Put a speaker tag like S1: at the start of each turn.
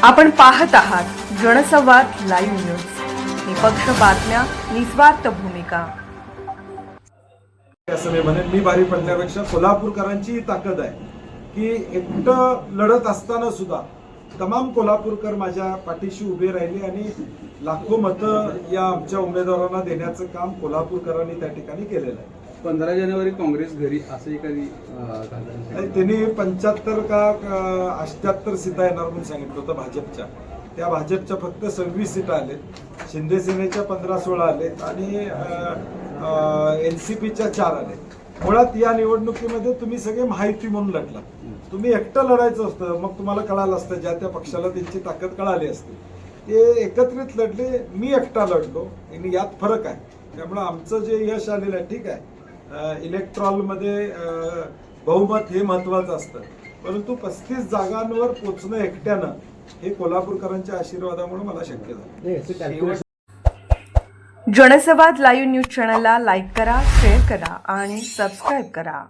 S1: आपण पाहत आहात जनसंवाद लाईव्ह न्यूज, निपक्ष बातम्या, निस्वार्थ भूमिका.
S2: असं मी म्हणेन, मी बारी पडण्यापेक्षा कोल्हापूरकरांची ताकद आहे की एकटं लढत असताना सुद्धा तमाम कोल्हापूरकर माझ्या पाठीशी उभे राहिले आणि लाखो मतं या आमच्या उमेदवारांना देण्याचं काम कोल्हापूरकरांनी त्या ठिकाणी केलेलं आहे.
S3: 15 जानेवारी काँग्रेस घरी असं एखादी
S2: त्यांनी 75 का 78 सीटा येणार म्हणून सांगितलं होतं भाजपच्या. त्या भाजपच्या फक्त 26 सीटा आले, शिंदे सेनेच्या 15-16 आलेत आणि NCPच्या 4 आले. मुळात या निवडणुकीमध्ये तुम्ही सगळे माहिती म्हणून लढला. तुम्ही एकटं लढायचं असतं, मग तुम्हाला कळालं असतं, ज्या त्या पक्षाला त्यांची ताकद कळाली असते. ते एकत्रित लढले, मी एकटा लढलो आणि यात फरक आहे. त्यामुळं आमचं जे यश आलेलं आहे, ठीक आहे, इलेक्ट्रॉलमध्ये बहुमत हे महत्वाचं असतं, परंतु 35 जागांवर पोचणं एकट्यानं हे कोल्हापूरकरांच्या आशीर्वादामुळे मला शक्य झालं.
S1: जनसंवाद लाईव्ह न्यूज चॅनलला लाईक करा, शेअर करा आणि सबस्क्राईब करा.